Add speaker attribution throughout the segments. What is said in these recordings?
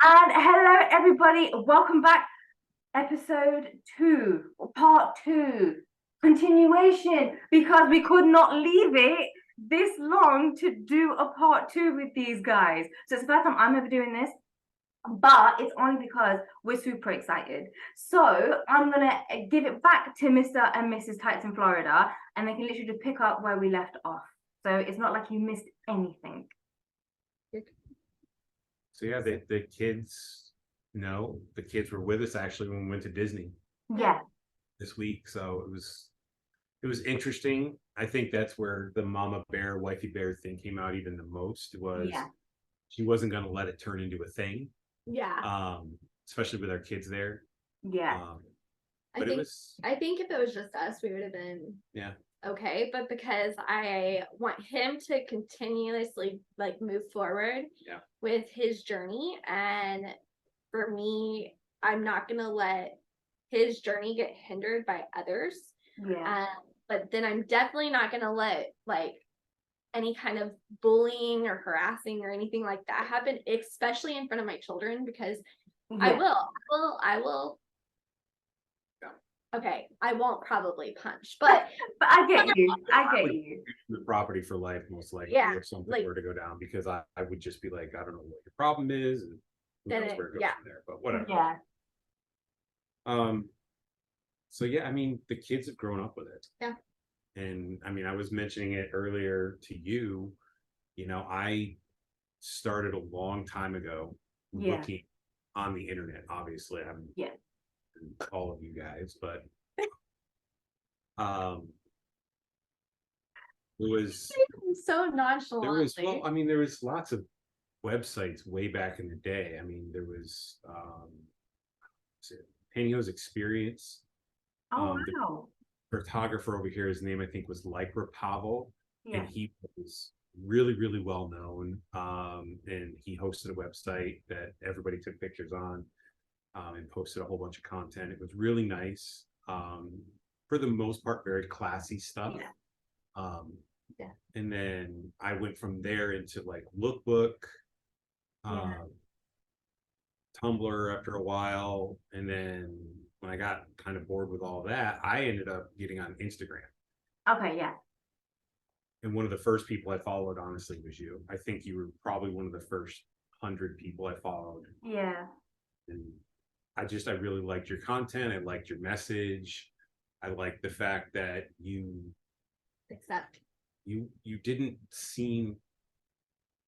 Speaker 1: And hello, everybody. Welcome back. Episode 2, or part 2, continuation, because we could not leave it this long to do a part 2 with these guys. So it's the first time I'm ever doing this, but it's only because we're super excited. So I'm going to give it back to Mr. and Mrs. Tights in Florida, and they can literally just pick up where we left off. So it's not like you missed anything.
Speaker 2: So yeah, the kids, the kids were with us actually when we went to Disney
Speaker 1: Yeah.
Speaker 2: this week. So it was interesting. I think that's where the mama bear, wifey bear thing came out even the most. Was she wasn't going to let it turn into a thing.
Speaker 3: Yeah.
Speaker 2: Especially with our kids there.
Speaker 1: Yeah.
Speaker 2: But
Speaker 3: I think if it was just us, we would have been okay. But because I want him to continuously move forward with his journey, and for me, I'm not gonna let his journey get hindered by others.
Speaker 1: Yeah.
Speaker 3: But then I'm definitely not gonna let any kind of bullying or harassing or anything like that happen, especially in front of my children, because I will. Okay, I won't probably punch, but
Speaker 1: I get you. I get you.
Speaker 2: The property for life, most likely, if something were to go down, because I would just be like, I don't know what your problem is, and who knows where it goes from there, but whatever.
Speaker 1: Yeah.
Speaker 2: So yeah, I mean, the kids have grown up with it.
Speaker 3: Yeah.
Speaker 2: And I mean, I was mentioning it earlier to you. I started a long time ago looking on the internet. Obviously, I'm all of you guys, but it was
Speaker 3: so nonchalant.
Speaker 2: There was lots of websites way back in the day. I mean, there was Pantyhose Experience.
Speaker 1: Oh wow.
Speaker 2: The photographer over here, his name I think was Lycra Pavel, and he was really, really well known. And he hosted a website that everybody took pictures on. And posted a whole bunch of content. It was really nice. For the most part, very classy stuff. And then I went from there into Lookbook, Tumblr after a while. And then when I got kind of bored with all that, I ended up getting on Instagram.
Speaker 1: Okay, yeah.
Speaker 2: And one of the first people I followed, honestly, was you. I think you were probably one of the first 100 people I followed.
Speaker 1: Yeah.
Speaker 2: And I really liked your content. I liked your message. I liked the fact that you didn't seem,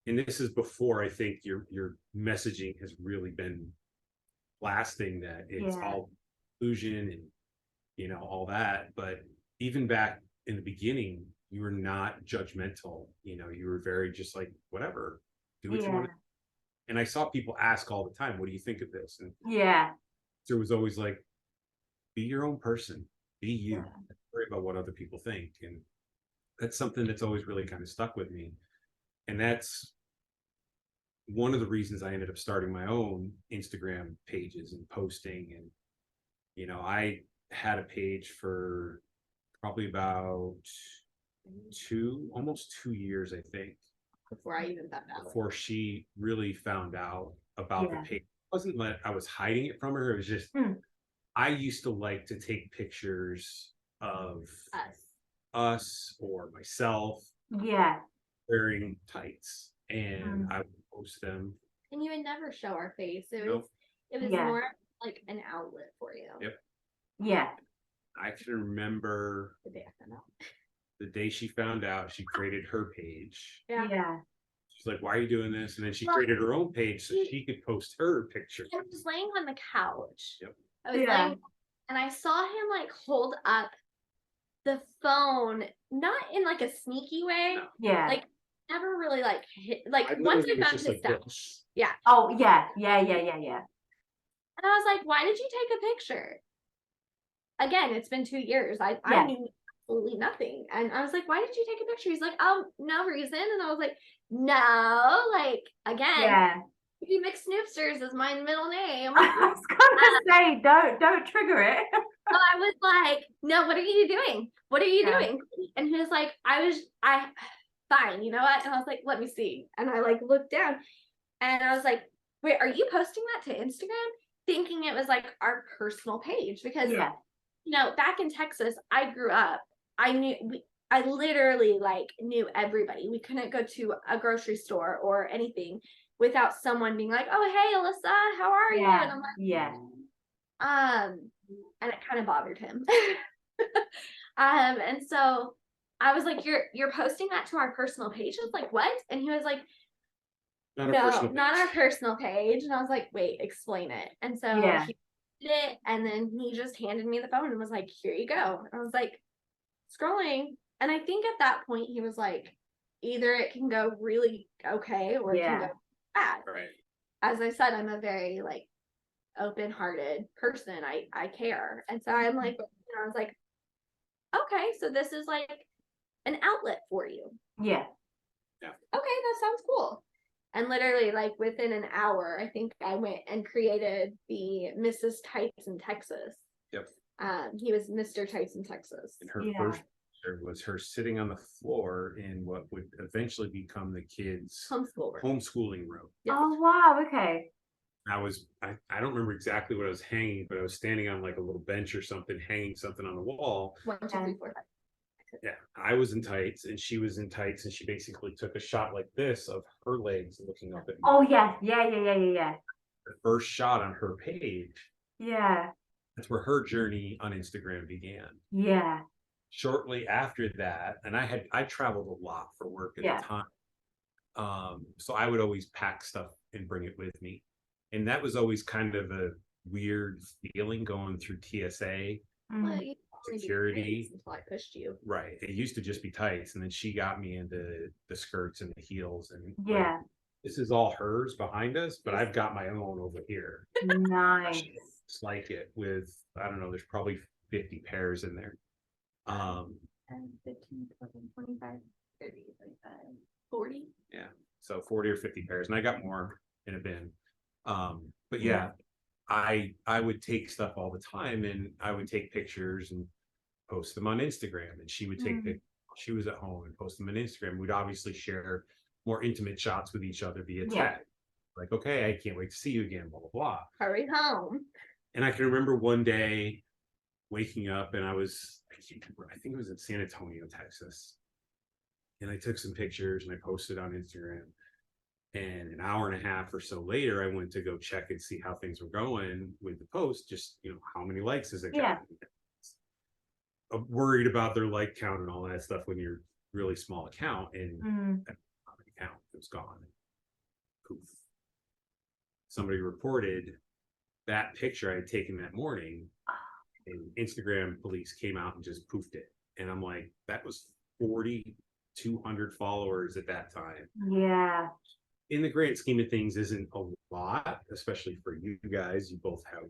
Speaker 2: and this is before I think your messaging has really been lasting, that it's all illusion and all that. But even back in the beginning, you were not judgmental. You were very just like, whatever, do what you want to. And I saw people ask all the time, what do you think of this? And there was always like, be your own person, be you. Don't worry about what other people think. And that's something that's always really kind of stuck with me. And that's one of the reasons I ended up starting my own Instagram pages and posting. And, I had a page for probably about almost 2 years, I think.
Speaker 3: Before I even found out.
Speaker 2: Before she really found out about the page. It wasn't like I was hiding it from her. It was just, I used to like to take pictures of us or myself wearing tights, and I would post them.
Speaker 3: And you would never show our face. It was more like an outlet for you.
Speaker 2: Yep.
Speaker 1: Yeah.
Speaker 2: I can remember
Speaker 3: the day I found out.
Speaker 2: The day she found out, she created her page.
Speaker 1: Yeah.
Speaker 2: She's like, why are you doing this? And then she created her own page so she could post her picture.
Speaker 3: I was laying on the couch.
Speaker 2: Yep.
Speaker 3: I was laying, and I saw him hold up the phone, not in a sneaky way.
Speaker 2: No.
Speaker 1: Yeah.
Speaker 3: Never really hit. Once I found his stuff. Yeah.
Speaker 1: Oh yeah. And
Speaker 3: I was like, why did you take a picture? Again, it's been 2 years. I knew absolutely nothing. And I was like, why did you take a picture? He's like, oh, no reason. And I was like, no, again, Mixed Snoopsters is my middle name.
Speaker 1: I was gonna say, don't trigger it.
Speaker 3: So I was like, no, what are you doing? What are you doing? And he was like, fine, you know what? And I was like, let me see. And I looked down, and I was like, wait, are you posting that to Instagram? Thinking it was like our personal page because, back in Texas, I grew up. I literally like knew everybody. We couldn't go to a grocery store or anything without someone being like, "Oh, hey, Alyssa, how are you?" And I'm like, and it kind of bothered him. And so I was like, "You're posting that to our personal page?" I was like, "What?" And he was like, "No, not our personal page." And I was like, "Wait, explain it." And so he did it, and then he just handed me the phone and was like, "Here you go." And I was like, scrolling, and I think at that point he was like, either it can go really okay or it can go bad.
Speaker 2: Right.
Speaker 3: As I said, I'm a very like open-hearted person. I care, and so I'm like, I was like, okay, so this is like an outlet for you.
Speaker 1: Yeah.
Speaker 3: Okay, that sounds cool. And literally, like within an hour, I think I went and created the Mrs. Tights in Texas.
Speaker 2: Yep.
Speaker 3: He was Mr. Tights in Texas.
Speaker 2: And her first picture was her sitting on the floor in what would eventually become the kids' homeschooling room.
Speaker 3: Yes.
Speaker 1: Oh wow, okay.
Speaker 2: I don't remember exactly what I was hanging, but I was standing on like a little bench or something, hanging something on the wall.
Speaker 3: 1, 2, 3, 4, 5.
Speaker 2: Yeah, I was in tights and she was in tights, and she basically took a shot like this of her legs looking up at me.
Speaker 1: Oh yeah.
Speaker 2: The first shot on her page.
Speaker 1: Yeah.
Speaker 2: That's where her journey on Instagram began.
Speaker 1: Yeah.
Speaker 2: Shortly after that, and I traveled a lot for work at the time. So I would always pack stuff and bring it with me. And that was always kind of a weird feeling going through TSA. Security
Speaker 3: until I pushed you.
Speaker 2: Right. It used to just be tights, and then she got me into the skirts and the heels, and
Speaker 1: like,
Speaker 2: this is all hers behind us, but I've got my own over here.
Speaker 1: Nice.
Speaker 2: It's like it with, I don't know, there's probably 50 pairs in there.
Speaker 3: 10, 15, 20, 25, 30, 35, 40.
Speaker 2: Yeah. So 40 or 50 pairs, and I got more in a bin. But I would take stuff all the time, and I would take pictures and post them on Instagram, and she would take pictures. She was at home and post them on Instagram. We'd obviously share more intimate shots with each other via text. Like, okay, I can't wait to see you again, blah, blah, blah.
Speaker 3: Hurry home.
Speaker 2: And I can remember one day waking up, and I think it was in San Antonio, Texas. And I took some pictures and I posted on Instagram. And an hour and a half or so later, I went to go check and see how things were going with the post. Just, how many likes has it got? I'm worried about their like count and all that stuff when you're really small account, and that account was gone. Poof. Somebody reported that picture I had taken that morning, and Instagram police came out and just poofed it. And I'm like, that was 4,200 followers at that time.
Speaker 1: Yeah.
Speaker 2: In the grand scheme of things, isn't a lot, especially for you guys. You both have,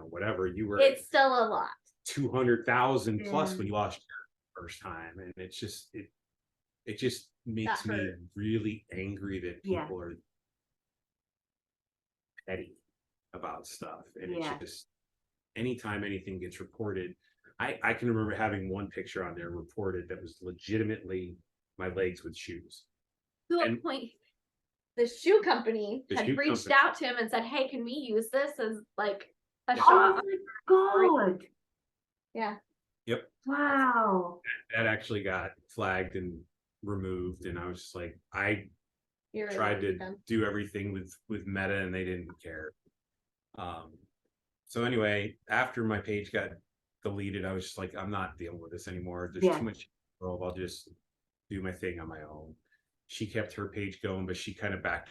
Speaker 2: whatever you were.
Speaker 3: It's still a lot.
Speaker 2: 200,000 plus when you lost your first time, and it's just it just makes me really angry that people are petty about stuff. And it's just, anytime anything gets reported, I can remember having one picture on there reported that was legitimately my legs with shoes.
Speaker 3: To a point, the shoe company had reached out to him and said, "Hey, can we use this as like a shot?"
Speaker 1: Oh my god.
Speaker 3: Yeah.
Speaker 2: Yep.
Speaker 1: Wow.
Speaker 2: That actually got flagged and removed, and I was just like, I tried to do everything with Meta, and they didn't care. So anyway, after my page got deleted, I was just like, I'm not dealing with this anymore. There's too much involved. I'll just do my thing on my own. She kept her page going, but she kind of backed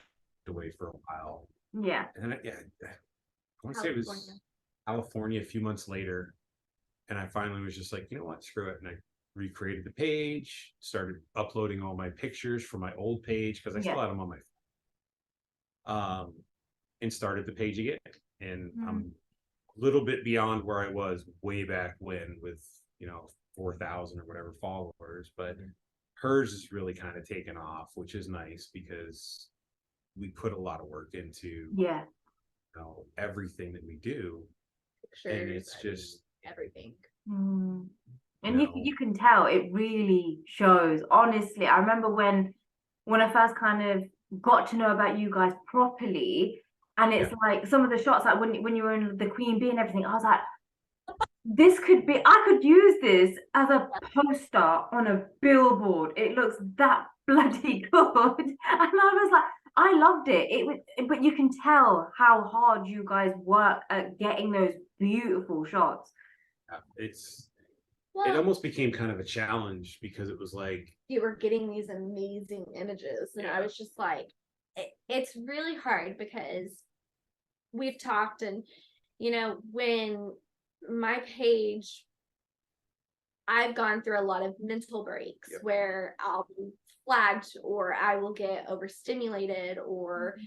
Speaker 2: away for a while.
Speaker 1: Yeah.
Speaker 2: And I want to say it was California a few months later. And I finally was just like, you know what, screw it. And I recreated the page, started uploading all my pictures from my old page, because I still had them on my phone. And started the page again. And I'm a little bit beyond where I was way back when with, 4,000 or whatever followers. But hers is really kind of taken off, which is nice because we put a lot of work into everything that we do. Pictures, and it's just
Speaker 3: everything.
Speaker 1: And you can tell it really shows. Honestly, I remember when I first kind of got to know about you guys properly, And it's like some of the shots, like when you were in the Queen Bee and everything, I was like, this could be, I could use this as a poster on a billboard. It looks that bloody good. And I was like, I loved it. But you can tell how hard you guys work at getting those beautiful shots.
Speaker 2: It almost became kind of a challenge because it was like
Speaker 3: you were getting these amazing images, and I was just like, it's really hard because we've talked, and when my page, I've gone through a lot of mental breaks where I'll be flagged, or I will get overstimulated or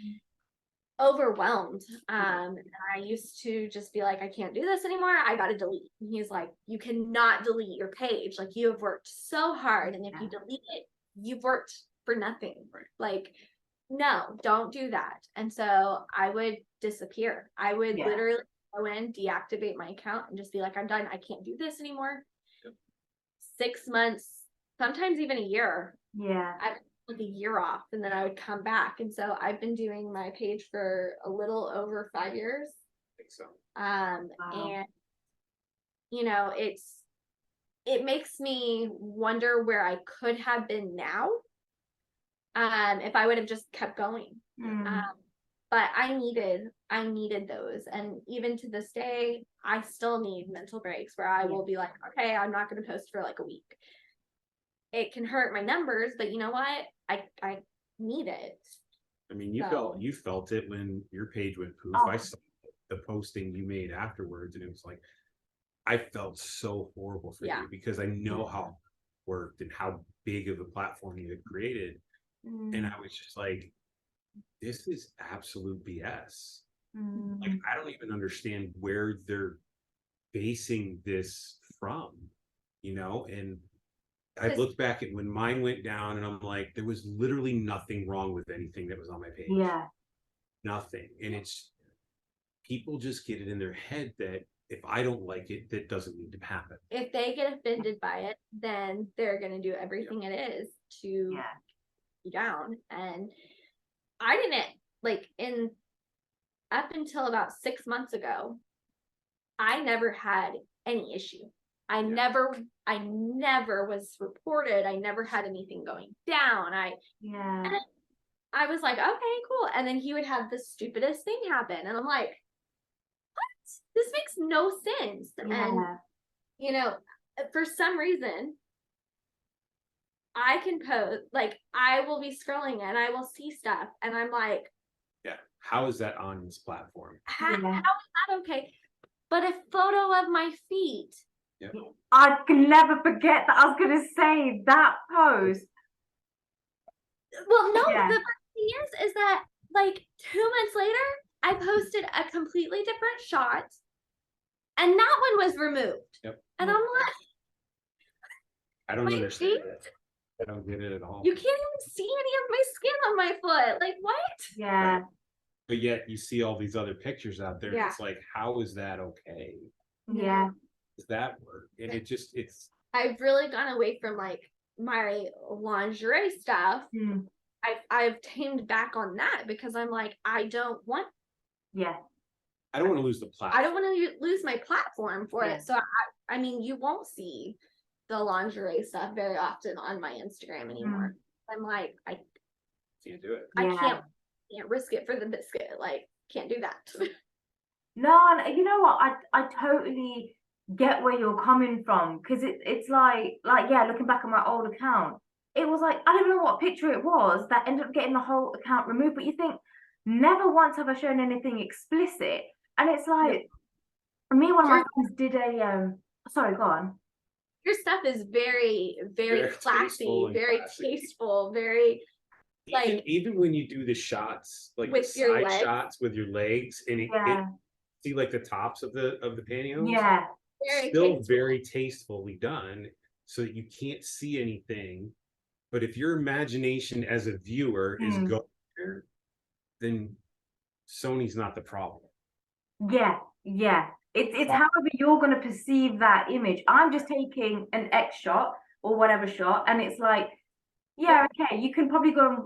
Speaker 3: overwhelmed. And I used to just be like, I can't do this anymore. I got to delete. And he's like, you cannot delete your page. Like, you have worked so hard. And if you delete it, you've worked for nothing. Like, no, don't do that. And so I would disappear. I would literally go in, deactivate my account, and just be like, I'm done. I can't do this anymore. 6 months, sometimes even a year. I like a year off, and then I would come back. And so I've been doing my page for a little over 5 years.
Speaker 2: I think so.
Speaker 3: And it makes me wonder where I could have been now, if I would have just kept going. But I needed those, and even to this day, I still need mental breaks where I will be like, okay, I'm not going to post for like a week. It can hurt my numbers, but you know what? I need it.
Speaker 2: I mean, you felt it when your page went poof. I saw the posting you made afterwards, and it was like, I felt so horrible for you because I know how it worked and how big of a platform you had created. And I was just like, this is absolute BS. Like, I don't even understand where they're basing this from, and I looked back at when mine went down, and I'm like, there was literally nothing wrong with anything that was on my page. Nothing. And it's, people just get it in their head that if I don't like it, that doesn't need to happen.
Speaker 3: If they get offended by it, then they're going to do everything it is to you down. And I didn't, up until about 6 months ago, I never had any issue. I never was reported. I never had anything going down. And I was like, okay, cool. And then he would have the stupidest thing happen. And I'm like, what? This makes no sense. And, for some reason, I can post, like, I will be scrolling and I will see stuff. And I'm like,
Speaker 2: how is that on this platform?
Speaker 3: How is that okay? But a photo of my feet.
Speaker 1: I can never forget that. I was going to say that post.
Speaker 3: Well, no, the funny thing is that like 2 months later, I posted a completely different shot, and that one was removed. And I'm like,
Speaker 2: I don't understand it. I don't get it at all.
Speaker 3: You can't even see any of my skin on my foot. Like, what?
Speaker 2: Right. But yet you see all these other pictures out there. And it's like, how is that okay? Does that work? And I've
Speaker 3: really gone away from like my lingerie stuff. I've tamed back on that because I'm like, I don't want
Speaker 2: I don't want to lose the platform.
Speaker 3: I don't want to lose my platform for it. So I mean, you won't see the lingerie stuff very often on my Instagram anymore. I'm like, I
Speaker 2: can't do it.
Speaker 3: I can't risk it for the biscuit. Like, can't do that.
Speaker 1: No, and you know what? I totally get where you're coming from, because it's like looking back at my old account, it was like, I don't know what picture it was that ended up getting the whole account removed, but you think, never once have I shown anything explicit. And it's like, me and one of my friends did a sorry, go on.
Speaker 3: Your stuff is very, very classy, very tasteful, very like,
Speaker 2: even when you do the shots, like with the side shots with your legs, and it see like the tops of the pantyhose, very tastefully done, so that you can't see anything. But if your imagination as a viewer is going there, then Sony's not the problem.
Speaker 1: It's however you're going to perceive that image. I'm just taking an X shot or whatever shot, and it's like, okay, you can probably go and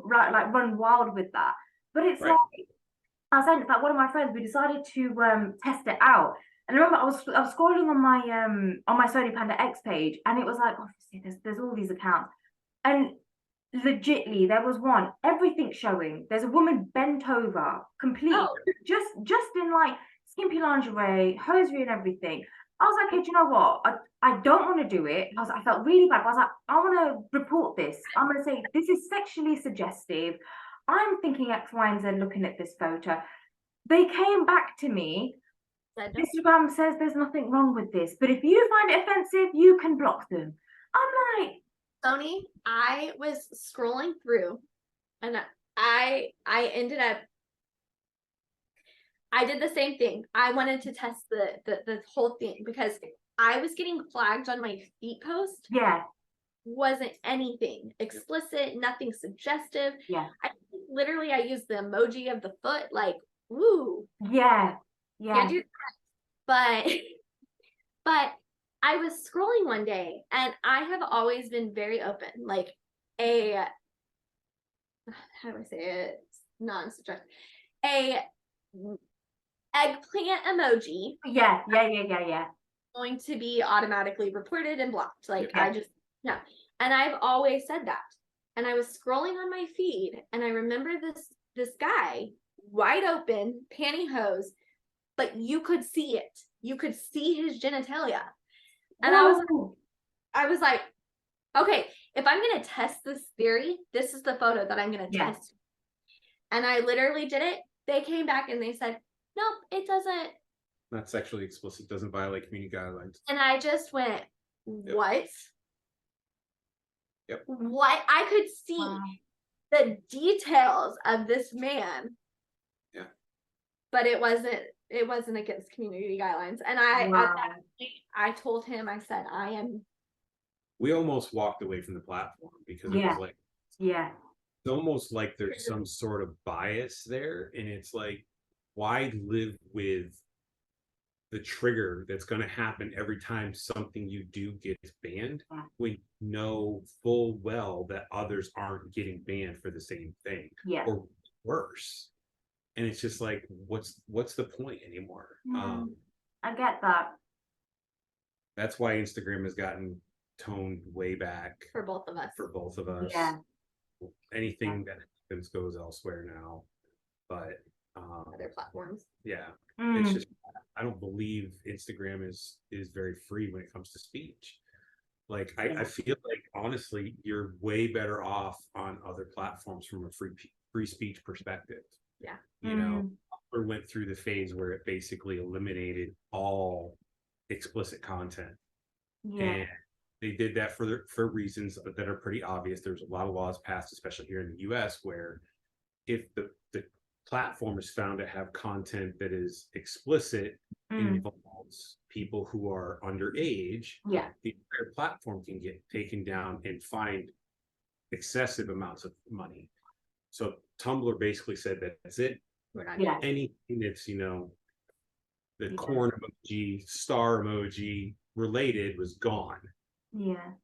Speaker 1: run wild with that. But it's like, I was saying, in fact, one of my friends, we decided to test it out. And I remember I was scrolling on my Soni Panda X page, and it was like, obviously, there's all these accounts, and legitly there was one, everything showing. There's a woman bent over, completely, just in like skimpy lingerie, hosiery, and everything. I was like, hey, do you know what? I don't want to do it. I felt really bad. I was like, I want to report this. I'm going to say this is sexually suggestive. I'm thinking X, Y, and Z looking at this photo. They came back to me. Instagram says there's nothing wrong with this, but if you find it offensive, you can block them. I'm like,
Speaker 3: Soni, I was scrolling through and I ended up, I did the same thing. I wanted to test the whole thing because I was getting flagged on my feet post.
Speaker 1: Yeah.
Speaker 3: Wasn't anything explicit, nothing suggestive.
Speaker 1: Yeah.
Speaker 3: I used the emoji of the foot, like, woo.
Speaker 1: Yeah. Yeah.
Speaker 3: Can't do that. But I was scrolling one day and I have always been very open, like how do I say it? Non-suggestive. A eggplant emoji.
Speaker 1: Yeah.
Speaker 3: Going to be automatically reported and blocked. Like I just and I've always said that. And I was scrolling on my feed and I remember this guy wide open pantyhose, but you could see it. You could see his genitalia. And I was like, okay, if I'm gonna test this theory, this is the photo that I'm gonna test. And I literally did it. They came back and they said, nope, it doesn't.
Speaker 2: Not sexually explicit, doesn't violate community guidelines.
Speaker 3: And I just went, what?
Speaker 2: Yep.
Speaker 3: What? I could see the details of this man.
Speaker 2: Yeah.
Speaker 3: But it wasn't against community guidelines. And at that point, I told him, I said,
Speaker 2: we almost walked away from the platform because it was like, it's almost like there's some sort of bias there. And it's like, why live with the trigger that's going to happen every time something you do gets banned when you know full well that others aren't getting banned for the same thing or worse? And it's just like, what's the point anymore?
Speaker 1: I get that.
Speaker 2: That's why Instagram has gotten toned way back
Speaker 3: for both of us.
Speaker 1: Yeah.
Speaker 2: Anything that happens goes elsewhere now. But
Speaker 3: other platforms.
Speaker 2: Yeah. It's just, I don't believe Instagram is very free when it comes to speech. Like I feel like honestly you're way better off on other platforms from a free speech perspective.
Speaker 3: Yeah.
Speaker 2: You know, we went through the phase where it basically eliminated all explicit content. And they did that for reasons that are pretty obvious. There's a lot of laws passed, especially here in the US, where if the platform is found to have content that is explicit and involves people who are underage, the entire platform can get taken down and fined excessive amounts of money. So Tumblr basically said that's it. Anything that's, the corn emoji, star emoji related was gone.
Speaker 1: Yeah.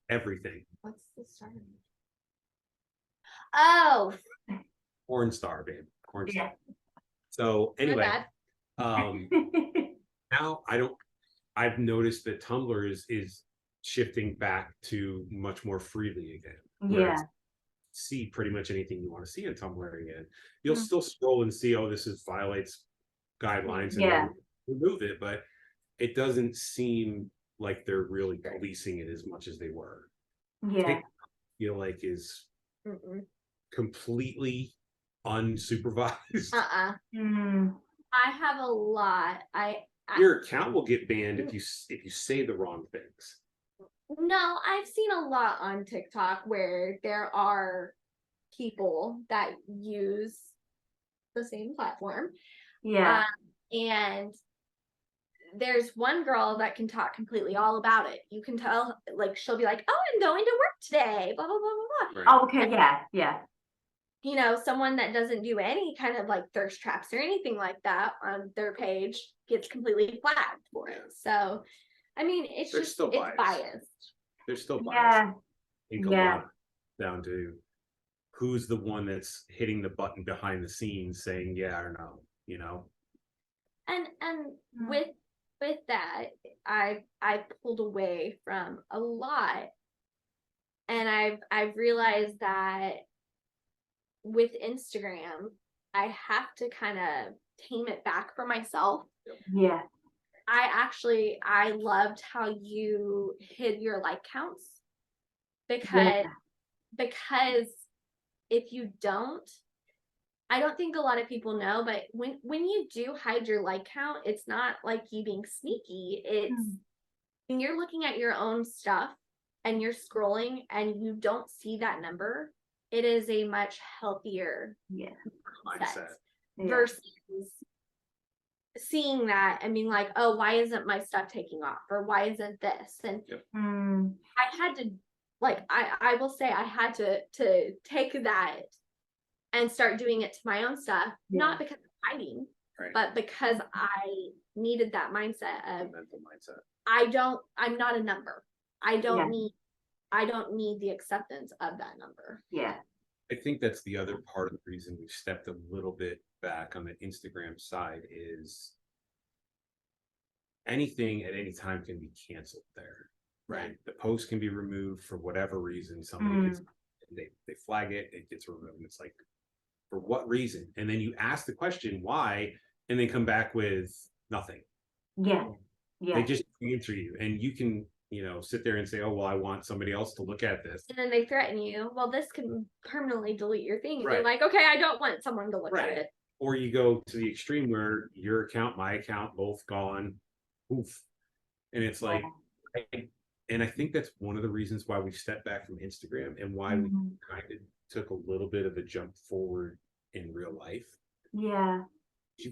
Speaker 3: Everything. What's the star emoji? Oh.
Speaker 2: Corn star, babe. Corn star. So anyway, now I've noticed that Tumblr is shifting back to much more freely again. See pretty much anything you want to see on Tumblr again. You'll still scroll and see, oh, this violates guidelines and remove it, but it doesn't seem like they're really policing it as much as they were. I feel like is completely unsupervised.
Speaker 3: I have a lot.
Speaker 2: Your account will get banned if you say the wrong things.
Speaker 3: No, I've seen a lot on TikTok where there are people that use the same platform. And there's one girl that can talk completely all about it. You can tell, like, she'll be like, oh, I'm going to work today, blah, blah, blah, blah,
Speaker 1: blah. Oh, okay,
Speaker 3: someone that doesn't do any kind of like thirst traps or anything like that on their page gets completely flagged for it. So, I mean, it's biased.
Speaker 2: There's still bias. Think a lot down to who's the one that's hitting the button behind the scenes saying yeah or no, you know?
Speaker 3: And with that, I pulled away from a lot, and I've realized that with Instagram, I have to kind of tame it back for myself.
Speaker 1: Yeah.
Speaker 3: I loved how you hid your like counts, because if you don't, I don't think a lot of people know, but when you do hide your like count, it's not like you being sneaky. It's when you're looking at your own stuff and you're scrolling and you don't see that number, it is a much healthier mindset versus seeing that and being like, oh, why isn't my stuff taking off, or why isn't this? And I had to, like, I will say I had to take that and start doing it to my own stuff, not because I'm hiding, but because I needed that mindset of mental mindset. I'm not a number. I don't need the acceptance of that number.
Speaker 1: Yeah.
Speaker 2: I think that's the other part of the reason we've stepped a little bit back on the Instagram side is anything at any time can be canceled there, right? The post can be removed for whatever reason. Somebody gets, they flag it, it gets removed. It's like, for what reason? And then you ask the question why, and they come back with nothing. They just answer you, and you can, you know, sit there and say, oh well, I want somebody else to look at this,
Speaker 3: and then they threaten you, well, this can permanently delete your thing. You're like, okay, I don't want someone to look at it.
Speaker 2: Or you go to the extreme where your account, my account, both gone, oof. And it's like, and I think that's one of the reasons why we stepped back from Instagram and why we kind of took a little bit of a jump forward in real life. You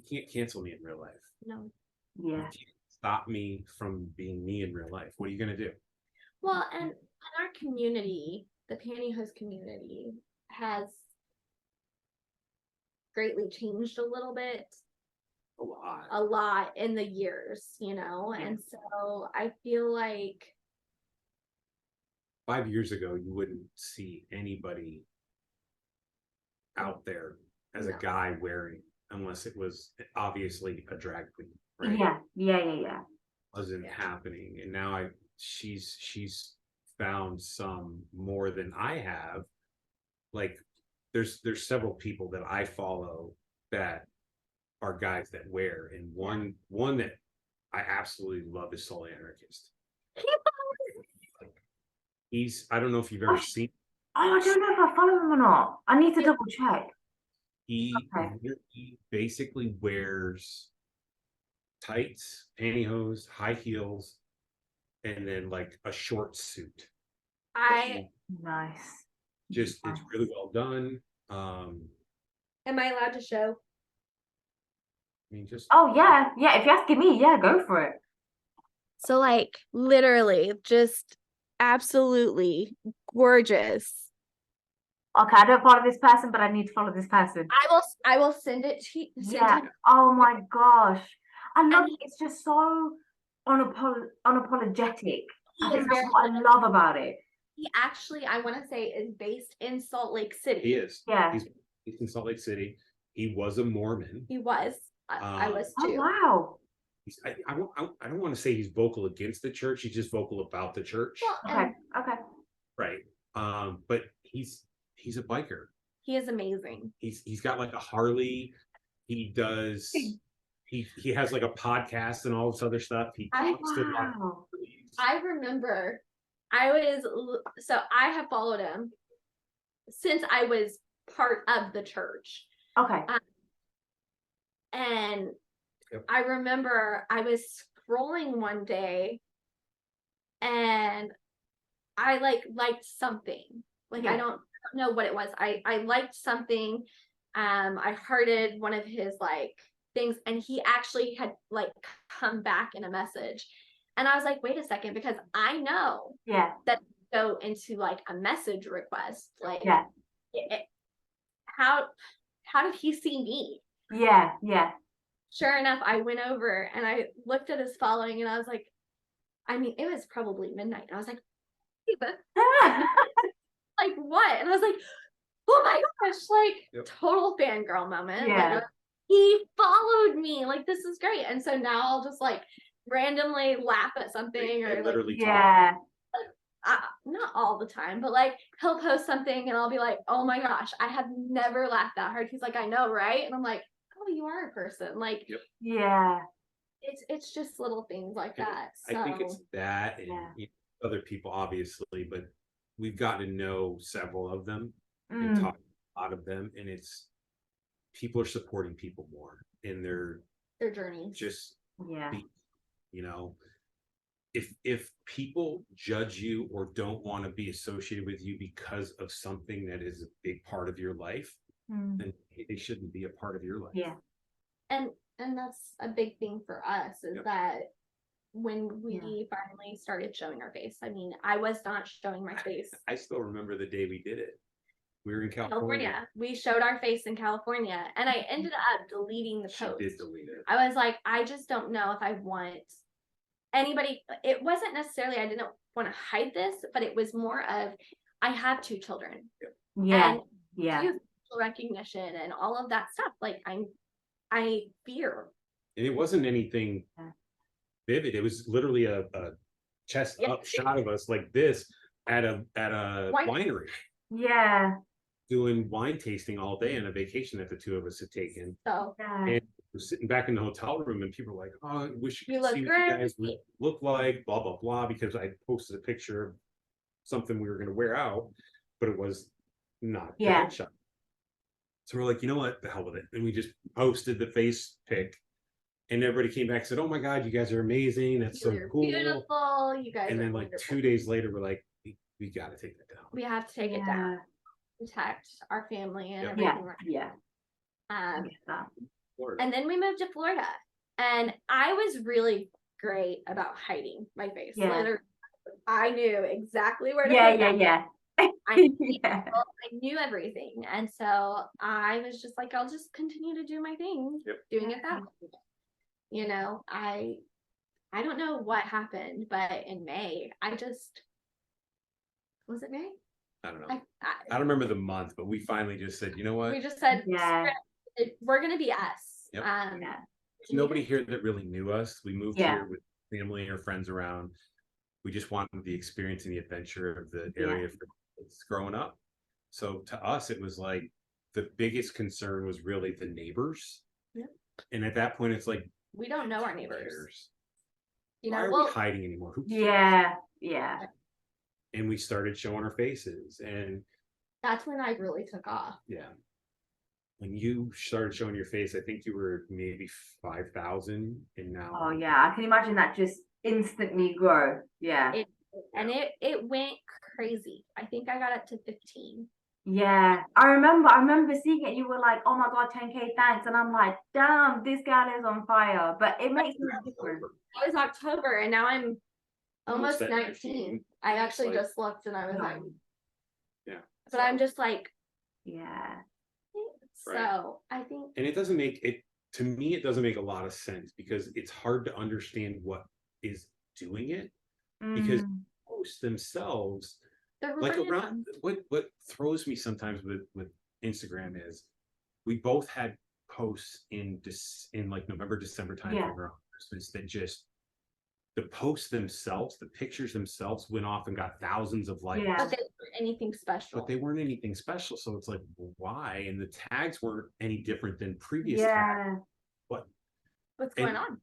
Speaker 2: can't cancel me in real life.
Speaker 3: No.
Speaker 2: You can't stop me from being me in real life. What are you going to do?
Speaker 3: Well, and our community, the pantyhose community, has greatly changed a little bit. A lot in the years, you know? And so I feel like
Speaker 2: 5 years ago, you wouldn't see anybody out there as a guy wearing, unless it was obviously a drag queen, right? Wasn't happening. And now she's found some more than I have. Like there's several people that I follow that are guys that wear, and one that I absolutely love is Soul Anarchist. I don't know if you've ever seen.
Speaker 1: I don't know if I follow him or not. I need to double check.
Speaker 2: He basically wears tights, pantyhose, high heels, and then like a short suit.
Speaker 1: Nice.
Speaker 2: It's really well done.
Speaker 3: Am I allowed to show?
Speaker 2: I mean, just
Speaker 1: yeah. If you're asking me, go for it.
Speaker 3: So like literally just absolutely gorgeous.
Speaker 1: Okay, I don't follow this person, but I need to follow this person.
Speaker 3: I will send it to you.
Speaker 1: Oh my gosh. I love it. It's just so unapologetic. I think that's what I love about it.
Speaker 3: He actually, I want to say, is based in Salt Lake City.
Speaker 2: He is.
Speaker 1: Yeah.
Speaker 2: He's based in Salt Lake City. He was a Mormon.
Speaker 3: He was. I was too.
Speaker 1: Oh, wow.
Speaker 2: I don't want to say he's vocal against the church. He's just vocal about the church.
Speaker 1: Well, okay.
Speaker 2: Right. But he's a biker.
Speaker 3: He is amazing.
Speaker 2: He's got like a Harley. He does. He has like a podcast and all this other stuff.
Speaker 3: I remember I have followed him since I was part of the church.
Speaker 1: Okay.
Speaker 3: And I remember I was scrolling one day and I liked something. I don't know what it was. I liked something. I hearted one of his things, and he actually had come back in a message. And I was like, wait a second, because I know that go into a message request. How did he see me?
Speaker 1: Yeah.
Speaker 3: Sure enough, I went over and I looked at his following, and I was like, I mean, it was probably midnight. And I was like, what? And I was like, oh my gosh, like total fangirl moment.
Speaker 1: Yeah.
Speaker 3: Like he followed me. Like this is great. And so now I'll just like randomly laugh at something or
Speaker 2: literally
Speaker 3: like,
Speaker 1: yeah.
Speaker 3: not all the time, but like he'll post something and I'll be like, oh my gosh, I have never laughed that hard. He's like, I know, right? And I'm like, oh, you are a person. Like,
Speaker 1: yeah.
Speaker 3: It's just little things like that. So
Speaker 2: I think it's that and other people, obviously, but we've gotten to know several of them and talk to a lot of them, and it's people are supporting people more in their
Speaker 3: journeys.
Speaker 2: Just you know, if people judge you or don't want to be associated with you because of something that is a big part of your life, then they shouldn't be a part of your life.
Speaker 1: Yeah.
Speaker 3: And that's a big thing for us is that when we finally started showing our face, I mean, I was not showing my face.
Speaker 2: I still remember the day we did it. We were in California.
Speaker 3: We showed our face in California, and I ended up deleting the post.
Speaker 2: She did delete it.
Speaker 3: I was like, I just don't know if I want anybody. It wasn't necessarily I didn't want to hide this, but it was more of I have 2 children.
Speaker 1: Yeah.
Speaker 3: And recognition and all of that stuff. Like I fear.
Speaker 2: And it wasn't anything vivid. It was literally a chest up shot of us like this at a winery.
Speaker 1: Yeah.
Speaker 2: Doing wine tasting all day on a vacation that the 2 of us had taken.
Speaker 3: So
Speaker 2: and we're sitting back in the hotel room and people were like, oh, I wish you could see
Speaker 3: great.
Speaker 2: what you guys look like, blah, blah, blah, because I posted a picture of something we were going to wear out, but it was not a headshot. So we're like, you know what, the hell with it. And we just posted the face pic and everybody came back and said, oh my God, you guys are amazing. That's so cool.
Speaker 3: Beautiful. You guys
Speaker 2: and then
Speaker 3: are
Speaker 2: like
Speaker 3: wonderful.
Speaker 2: 2 days later, we're like, we got to take that down.
Speaker 3: We have to take it down. Protect our family and everything. And then we moved to Florida. And I was really great about hiding my face. Literally, I knew exactly where to put it. I knew everything. And so I was just like, I'll just continue to do my thing, doing it that way. You know, I don't know what happened, but in May, was it May?
Speaker 2: I don't know. I don't remember the month, but we finally just said, you know what?
Speaker 3: We just said, we're going to be us.
Speaker 2: There's nobody here that really knew us. We moved here with family or friends around. We just wanted the experience and the adventure of the area for growing up. So to us, it was like the biggest concern was really the neighbors. And at that point, it's like,
Speaker 3: we don't know our neighbors.
Speaker 2: You know, why are we hiding anymore? Who
Speaker 1: cares?
Speaker 2: And we started showing our faces, and
Speaker 3: that's when I really took off.
Speaker 2: When you started showing your face, I think you were maybe 5,000, and now
Speaker 1: I can imagine that just instantly grow.
Speaker 3: It went crazy. I think I got up to 15.
Speaker 1: I remember seeing it. You were like, oh my God, 10K, thanks. And I'm like, damn, this gal is on fire. But it makes me different.
Speaker 3: It was October and now I'm almost 19. I actually just looked and I was like, but I'm just like, so I think,
Speaker 2: and it doesn't make it, to me, it doesn't make a lot of sense because it's hard to understand what is doing it because posts themselves, like around what throws me sometimes with Instagram is we both had posts in like November, December time around Christmas that just the posts themselves, the pictures themselves went off and got thousands of likes.
Speaker 3: But they weren't anything special.
Speaker 2: But they weren't anything special. So it's like, well, why? And the tags weren't any different than previous tags.
Speaker 3: What's going on?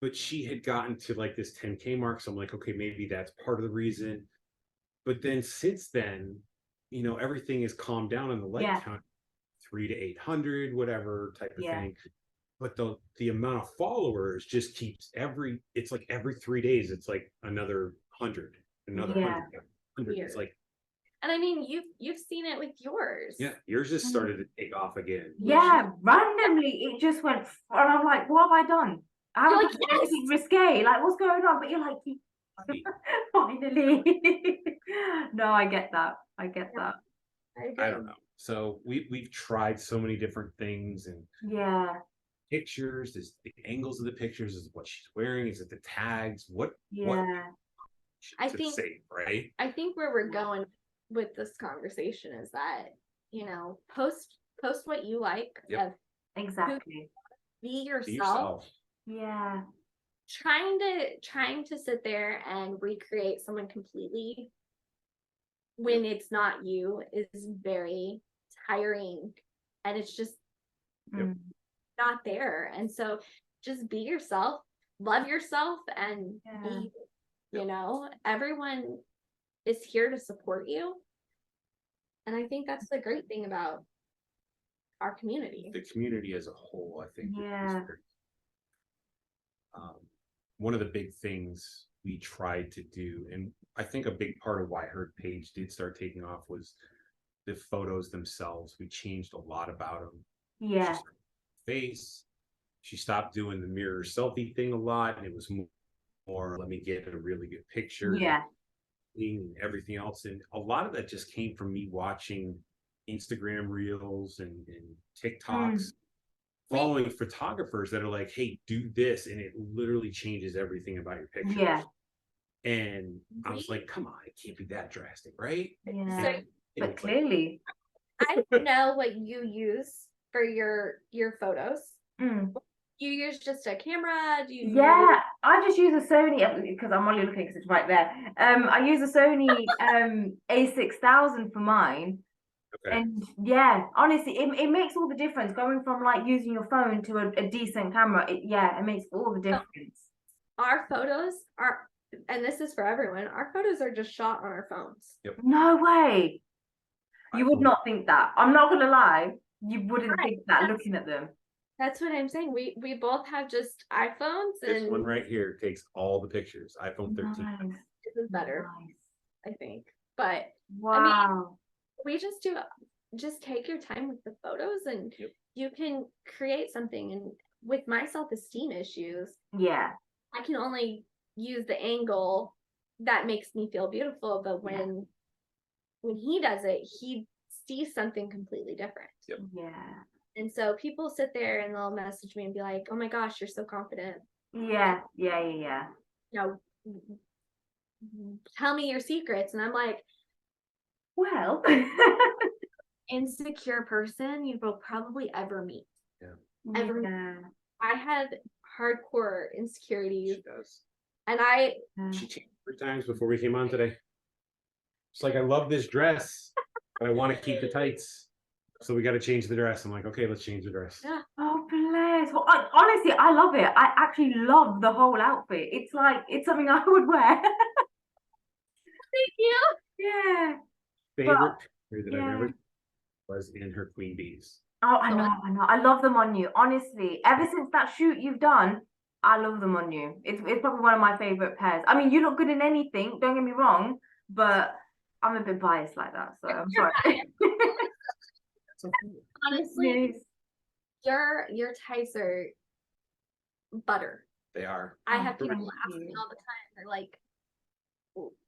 Speaker 2: But she had gotten to like this 10K mark. So I'm like, okay, maybe that's part of the reason. But then since then, you know, everything is calmed down on the like count, 300 to 800, whatever type of thing. But the amount of followers just keeps it's like every 3 days, it's like another 100, another 100. It's like,
Speaker 3: and I mean, you've seen it with yours.
Speaker 2: Yeah, yours just started to take off again.
Speaker 1: Randomly, it just went, and I'm like, what have I done? I haven't done anything risque. Like, what's going on? But you're like, finally. No, I get that. I
Speaker 2: don't know. So we've tried so many different things and pictures, is the angles of the pictures, is what she's wearing, is it the tags, what
Speaker 3: I think
Speaker 2: say, right?
Speaker 3: I think where we're going with this conversation is that, post what you like.
Speaker 2: Yep.
Speaker 1: Exactly.
Speaker 3: Be yourself.
Speaker 2: Be yourself.
Speaker 3: Yeah. Trying to sit there and recreate someone completely when it's not you is very tiring, and it's just not there. And so just be yourself, love yourself, and be, everyone is here to support you. And I think that's the great thing about our community.
Speaker 2: The community as a whole, I think.
Speaker 1: Yeah.
Speaker 2: One of the big things we tried to do, and I think a big part of why her page did start taking off, was the photos themselves. We changed a lot about them.
Speaker 1: Yeah.
Speaker 2: Face. She stopped doing the mirror selfie thing a lot, and it was more, let me get a really good picture.
Speaker 1: Yeah.
Speaker 2: And everything else. And a lot of that just came from me watching Instagram reels and TikToks, following photographers that are like, hey, do this, and it literally changes everything about your picture.
Speaker 1: Yeah.
Speaker 2: And I was like, come on, it can't be that drastic, right?
Speaker 1: Yeah. But clearly,
Speaker 3: I know what you use for your photos. You use just a camera? Do you
Speaker 1: I just use a Sony, because I'm only looking because it's right there. I use a Sony A6000 for mine. Okay. And yeah, honestly, it makes all the difference going from like using your phone to a decent camera. It makes all the difference.
Speaker 3: Our photos are, and this is for everyone, our photos are just shot on our phones.
Speaker 2: Yep.
Speaker 1: No way. You would not think that. I'm not gonna lie. You wouldn't think that looking at them.
Speaker 3: That's what I'm saying. We both have just iPhones.
Speaker 2: This one right here takes all the pictures. iPhone 13.
Speaker 1: Nice.
Speaker 3: This is better, I think. But
Speaker 1: wow.
Speaker 3: I mean, we just take your time with the photos, and you can create something. And with my self-esteem issues, I can only use the angle that makes me feel beautiful. But when he does it, he sees something completely different.
Speaker 2: Yep.
Speaker 1: Yeah.
Speaker 3: And so people sit there and they'll message me and be like, oh my gosh, you're so confident.
Speaker 1: Yeah.
Speaker 3: Tell me your secrets. And I'm like,
Speaker 1: well,
Speaker 3: insecure person you will probably ever meet.
Speaker 2: Yeah.
Speaker 3: Ever. I have hardcore insecurities.
Speaker 2: She does.
Speaker 3: And
Speaker 2: she changed 3 times before we came on today. It's like, I love this dress, but I want to keep the tights. So we got to change the dress. I'm like, okay, let's change the dress.
Speaker 3: Yeah.
Speaker 1: Oh, bless. Well, honestly, I love it. I actually love the whole outfit. It's like, it's something I would wear.
Speaker 3: Thank you.
Speaker 1: Yeah.
Speaker 2: Favorite picture that I've ever was in her queen bees.
Speaker 1: Oh, I know. I love them on you. Honestly, ever since that shoot you've done, I love them on you. It's probably one of my favorite pairs. I mean, you look good in anything, don't get me wrong, but I'm a bit biased like that, so I'm sorry.
Speaker 3: Honestly, your ties are butter.
Speaker 2: They are.
Speaker 3: I have people ask me all the time. They're like,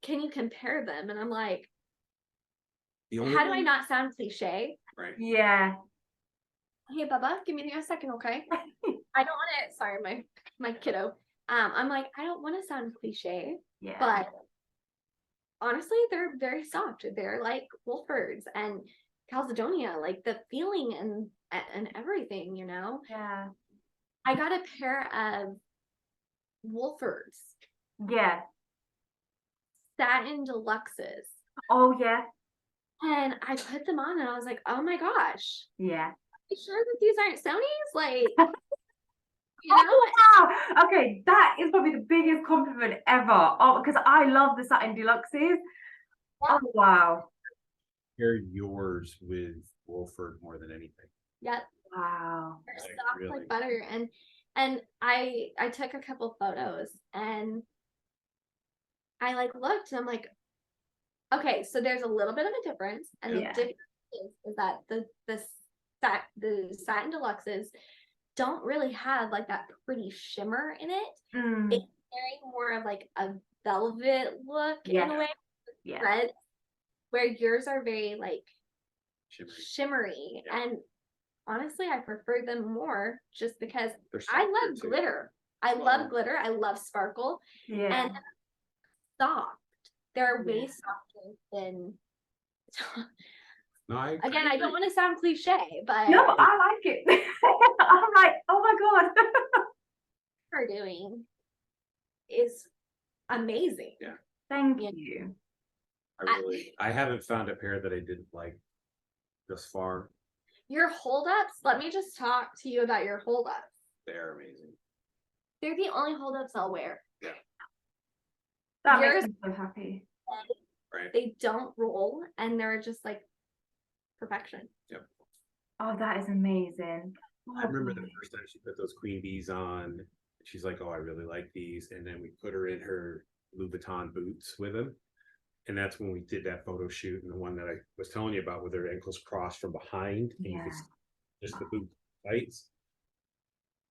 Speaker 3: can you compare them? And I'm like, how do I not sound cliche?
Speaker 2: Right.
Speaker 1: Yeah.
Speaker 3: Hey, Bubba, give me a second, okay? I don't want to. Sorry, my kiddo. I'm like, I don't want to sound cliche.
Speaker 1: Yeah.
Speaker 3: But honestly, they're very soft. They're like Wolfords and Caledonia, like the feeling and everything,
Speaker 1: Yeah.
Speaker 3: I got a pair of Wolfords.
Speaker 1: Yeah.
Speaker 3: Satin Deluxes.
Speaker 1: Oh, yeah.
Speaker 3: And I put them on and I was like, oh my gosh.
Speaker 1: Yeah.
Speaker 3: Are you sure that these aren't Sony's? Like,
Speaker 1: Oh, wow. Okay, that is probably the biggest compliment ever. Oh, because I love the Satin Deluxes. Yeah. Oh, wow.
Speaker 2: Pair yours with Wolford more than anything.
Speaker 3: Yep.
Speaker 1: Wow.
Speaker 3: They're soft like butter. And I took a couple photos and I looked and I'm like, okay, so there's a little bit of a difference. And the difference is that the Satin Deluxes don't really have like that pretty shimmer in it. It's very more of like a velvet look in a way. Yeah. Red, where yours are very like shimmery. Yeah. And honestly, I prefer them more just because I love glitter. I love glitter. I love sparkle. Yeah. And soft. They're way softer than
Speaker 2: No,
Speaker 3: Again, I don't want to sound cliche, but
Speaker 1: No, but I like it. I'm like, oh my God.
Speaker 3: what you're doing is amazing.
Speaker 2: Yeah.
Speaker 1: Thank you.
Speaker 2: I haven't found a pair that I didn't like thus far.
Speaker 3: Your holdups, let me just talk to you about your holdups.
Speaker 2: They're amazing.
Speaker 3: They're the only holdups I'll wear.
Speaker 2: Yeah.
Speaker 1: That
Speaker 3: Yours,
Speaker 1: makes me so happy.
Speaker 2: Right.
Speaker 3: they don't roll and they're just like perfection.
Speaker 2: Yep.
Speaker 1: Oh, that is amazing.
Speaker 2: I remember the first time she put those queen bees on. She's like, "Oh, I really like these," and then we put her in her Louboutin boots with them, and that's when we did that photo shoot, and the one that I was telling you about with her ankles crossed from behind, and you could see just the boot tights.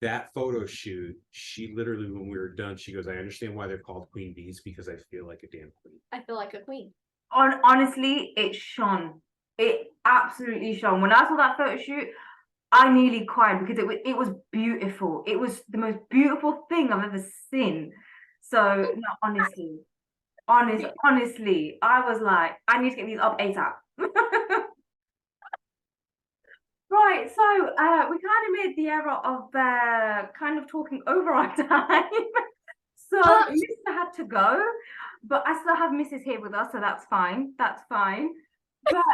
Speaker 2: That photo shoot, she literally, when we were done, she goes, "I understand why they're called queen bees because I feel like a damn queen."
Speaker 3: I feel like a queen.
Speaker 1: Honestly, it shone. It absolutely shone. When I saw that photo shoot, I nearly cried because it was beautiful. It was the most beautiful thing I've ever seen. So no, honestly, I was like, I need to get these up ASAP. Right, so we kind of made the error of kind of talking over our time. So Mr. had to go, but I still have Mrs. here with us, so that's fine. That's fine. But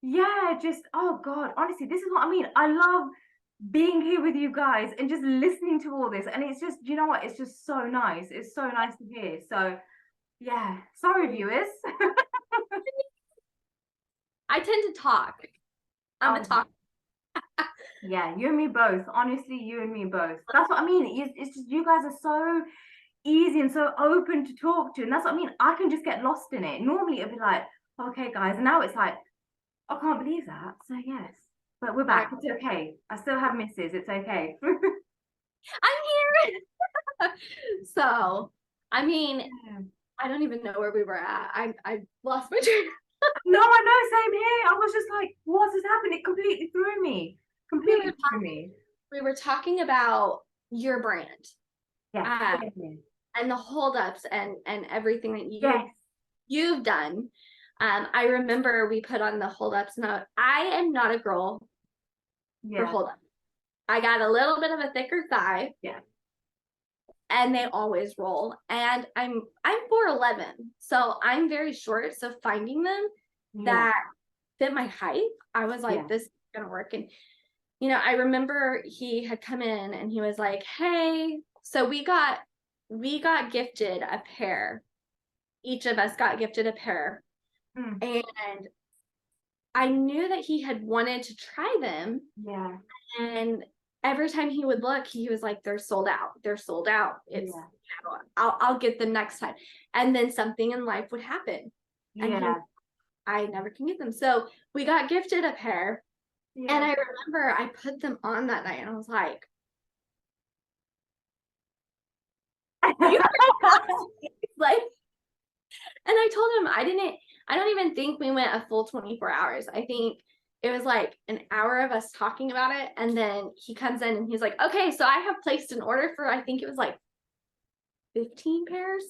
Speaker 1: yeah, just oh God, honestly, this is what I mean. I love being here with you guys and just listening to all this. And it's just, you know what? It's just so nice. It's so nice to hear. So yeah, sorry, viewers.
Speaker 3: I tend to talk. I'm a talker.
Speaker 1: Yeah, you and me both. Honestly, you and me both. That's what I mean. It's just you guys are so easy and so open to talk to. And that's what I mean. I can just get lost in it. Normally it'd be like, okay, guys. And now it's like, I can't believe that. So yes. But we're back. It's okay. I still have misses. It's okay.
Speaker 3: I'm here. So, I mean, I don't even know where we were at. I lost my train.
Speaker 1: No, I know. Same here. I was just like, what has happened? It completely threw me. Completely threw me.
Speaker 3: We were talking about your brand.
Speaker 1: Yeah.
Speaker 3: And the holdups and everything that you've done. I remember we put on the holdups. Now, I am not a girl for holdups. I got a little bit of a thicker thigh.
Speaker 1: Yeah.
Speaker 3: And they always roll. And I'm 4'11", so I'm very short. So finding them that fit my height, I was like, this is gonna work. And you know, I remember he had come in and he was like, "Hey," so we got gifted a pair. Each of us got gifted a pair. And I knew that he had wanted to try them.
Speaker 1: Yeah.
Speaker 3: And every time he would look, he was like, "They're sold out. They're sold out. It's I'll get them next time." And then something in life would happen. And I never can get them. So we got gifted a pair. And I remember I put them on that night and I was like, like, and I told him I don't even think we went a full 24 hours. I think it was like an hour of us talking about it. And then he comes in and he's like, "Okay, so I have placed an order for," I think it was like 15 pairs.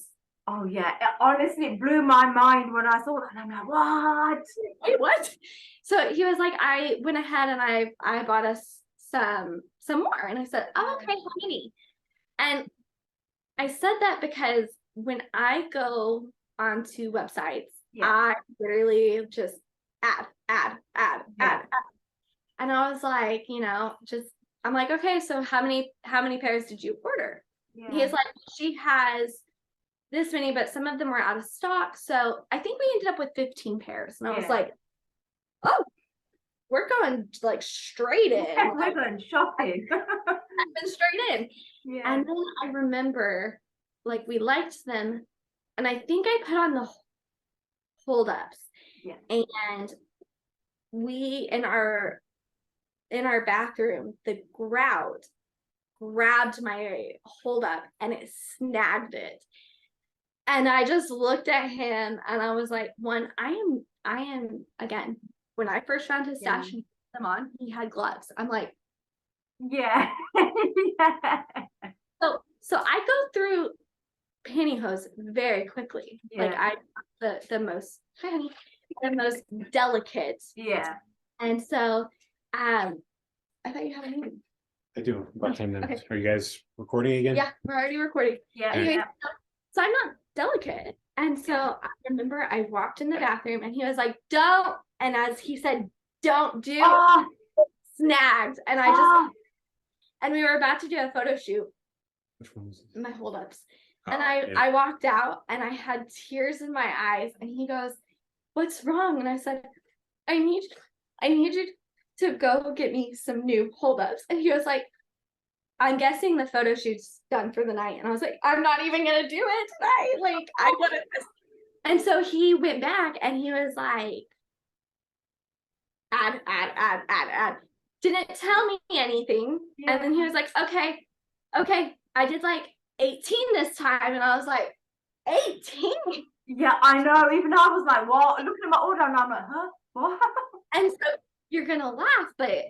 Speaker 1: Oh yeah, it honestly blew my mind when I saw that. And I'm like, what?
Speaker 3: Wait, what? So he was like, I went ahead and I bought us some more. And I said, "Oh, okay, how many?" And I said that because when I go onto websites, I literally just add. And I was like, you know, I'm like, "Okay, so how many pairs did you order?" He's like, "She has this many, but some of them were out of stock." So I think we ended up with 15 pairs. And I was like, "Oh, we're going like straight in."
Speaker 1: We're going shopping.
Speaker 3: I've been straight in. Yeah. And then I remember like we liked them. And I think I put on the holdups. Yeah. And we in our bathroom, the grout grabbed my holdup and it snagged it. And I just looked at him and I was like, I am again, when I first found his stash and put them on, he had gloves. I'm like, So I go through pantyhose very quickly. Like the most, hi honey, the most delicate.
Speaker 1: Yeah.
Speaker 3: And so, I thought you had a meeting.
Speaker 2: I do. About 10 minutes.
Speaker 3: Okay.
Speaker 2: Are you guys recording again?
Speaker 3: Yeah, we're already recording.
Speaker 1: Yeah.
Speaker 3: Anyway,
Speaker 1: Yeah.
Speaker 3: so I'm not delicate. And so I remember I walked in the bathroom and he was like, don't. And as he said, don't do,
Speaker 1: Oh,
Speaker 3: snagged. And I just,
Speaker 1: oh,
Speaker 3: and we were about to do a photo shoot,
Speaker 2: Which one was this?
Speaker 3: my holdups.
Speaker 2: Oh,
Speaker 3: And I
Speaker 2: yeah.
Speaker 3: walked out and I had tears in my eyes. And he goes, what's wrong? And I said, I need you to go get me some new holdups. And he was like, I'm guessing the photo shoot's done for the night. And I was like, I'm not even gonna do it tonight. Like, I wouldn't. And so he went back and he was like, add. Didn't tell me anything.
Speaker 1: Yeah.
Speaker 3: And then he was like, okay. I did like 18 this time. And I was like, 18?
Speaker 1: yeah, I know. Even I was like, what? Looking at my order and I'm like, huh? What?
Speaker 3: And so you're gonna laugh, but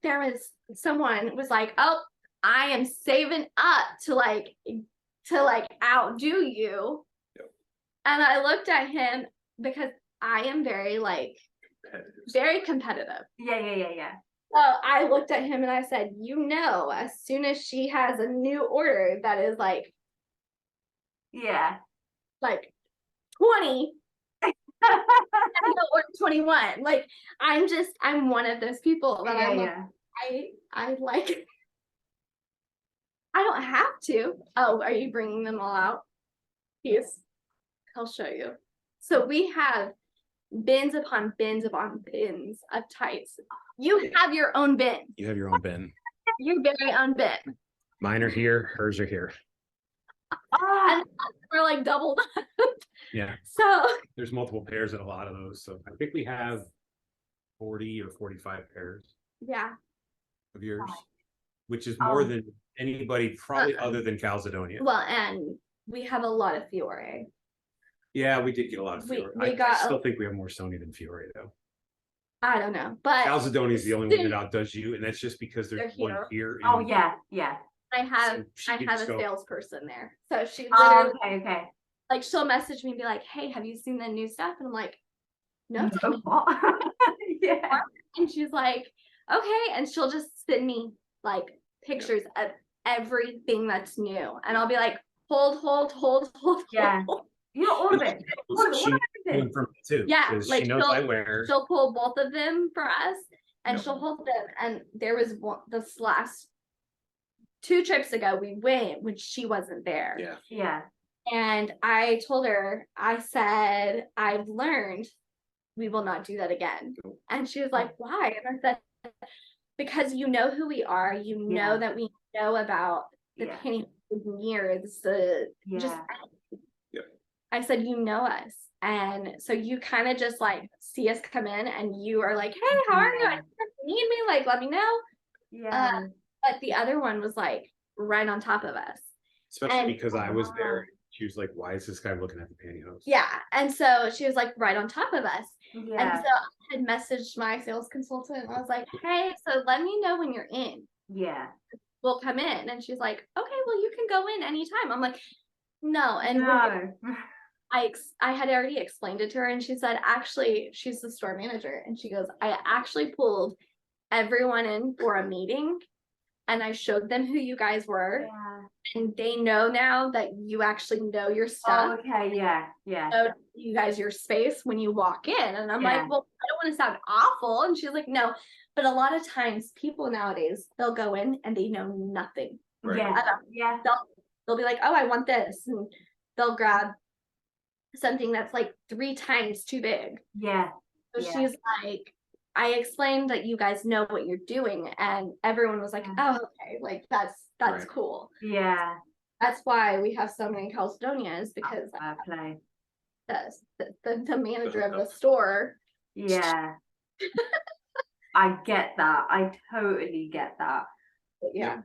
Speaker 3: there was someone was like, oh, I am saving up to like outdo you.
Speaker 2: Yep.
Speaker 3: And I looked at him because I am very competitive.
Speaker 1: Yeah.
Speaker 3: So I looked at him and I said, as soon as she has a new order that is like
Speaker 1: Yeah.
Speaker 3: 20, or 21. Like I'm one of those people that I like. I don't have to. Oh, are you bringing them all out? Yes, I'll show you. So we have bins upon bins upon bins of tights. You have your own bin.
Speaker 2: You have your own bin.
Speaker 3: Your very own bin.
Speaker 2: Mine are here. Hers are here.
Speaker 1: Ah,
Speaker 3: And we're like doubled up.
Speaker 2: Yeah.
Speaker 3: So
Speaker 2: There's multiple pairs in a lot of those. So I think we have 40 or 45 pairs
Speaker 3: yeah.
Speaker 2: of yours, which is more than anybody probably other than Calzedonia.
Speaker 3: Well, and we have a lot of Fiore.
Speaker 2: Yeah, we did get a lot of Fiore. I still think we have more Soni than Fiore though.
Speaker 3: I don't know, but
Speaker 2: Calzedonia is the only one that outdoes you, and that's just because there's one here.
Speaker 1: oh yeah.
Speaker 3: I have
Speaker 2: So
Speaker 3: a salesperson there. So she
Speaker 1: Oh,
Speaker 3: literally
Speaker 1: okay.
Speaker 3: like she'll message me and be like, hey, have you seen the new stuff? And I'm like, no.
Speaker 1: No, what? Yeah.
Speaker 3: And she's like, okay. And she'll just send me like pictures of everything that's new. And I'll be like, hold.
Speaker 1: Yeah. You know, all of it.
Speaker 2: She came from me too.
Speaker 3: Yeah,
Speaker 2: like she knows I wear.
Speaker 3: She'll pull both of them for us, and she'll hold them. And there was this last 2 trips ago we went when she wasn't there.
Speaker 1: Yeah.
Speaker 3: And I told her, I said, I've learned we will not do that again. And she was like, why? And I said, because you know who we are. You know that we know about the pantyhose years. I said, you know us. And so you kind of just like see us come in and you are like, hey, how are you? You need me? Like, let me know.
Speaker 1: Yeah.
Speaker 3: But the other one was like right on top of us.
Speaker 2: Especially because I was there. She was like, why is this guy looking at the pantyhose?
Speaker 3: Yeah. And so she was like right on top of us.
Speaker 1: Yeah.
Speaker 3: And so I had messaged my sales consultant. And I was like, hey, so let me know when you're in.
Speaker 1: Yeah.
Speaker 3: We'll come in. And she's like, okay, well, you can go in anytime. I'm like, no. And
Speaker 1: No.
Speaker 3: I had already explained it to her, and she said, actually, she's the store manager. And she goes, I actually pulled everyone in for a meeting and I showed them who you guys were. Yeah. And they know now that you actually know your stuff.
Speaker 1: Oh, okay. Yeah.
Speaker 3: Know you guys your space when you walk in. And I'm like, well, I don't want to sound awful. And she's like, no. But a lot of times people nowadays, they'll go in and they know nothing.
Speaker 1: Right. Yeah.
Speaker 3: They'll be like, oh, I want this. And they'll grab something that's like 3 times too big.
Speaker 1: Yeah.
Speaker 3: So she's like, I explained that you guys know what you're doing, and everyone was like, oh, okay, like that's cool.
Speaker 1: Yeah.
Speaker 3: That's why we have so many Calcedonias, because the manager of the store.
Speaker 1: Yeah. I get that. I totally get that.
Speaker 3: Yeah.